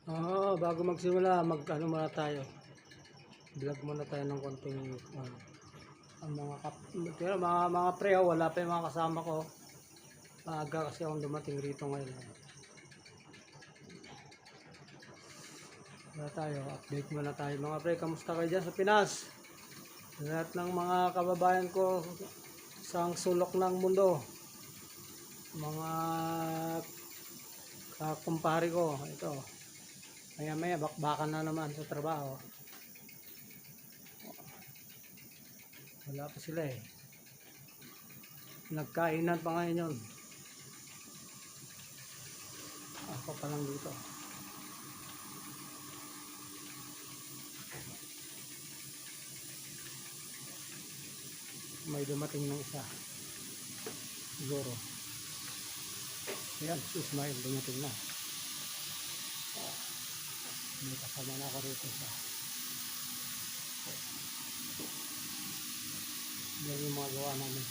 Bago magsimula, mag-ano muna tayo. Vlog muna tayo ng konting ang mga pre, wala pa yung mga kasama ko. Maaga kasi akong dumating rito ngayon. Wala tayo, update muna tayo mga pre. Kamusta kayo dyan sa Pinas? Lahat ng mga kababayan ko sa sulok ng mundo, mga kakumpare ko, ito maya bakbakan na naman sa trabaho. Wala pa sila eh, nagkainan pa ngayon yun. Ako pa lang dito. May dumating ng isa siguro. Ayan, si Ismail dumating na. May kasama na ako rito sa yan yung mga gawa namin,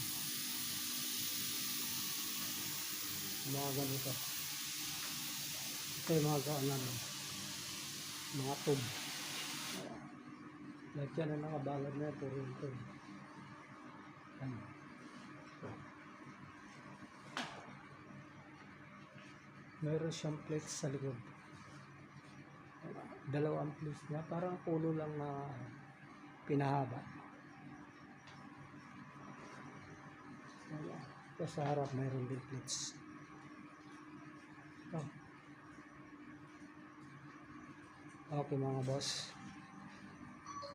mga ganito. Ito yung mga gawa namin, mga tub. Lahat yan ang nakabalad na ito rin ito. Meron siyang plates sa likod, dalawang plates niya, parang pulo lang na pinahaba. Ito sa harap mayroon din plates. Okay mga boss,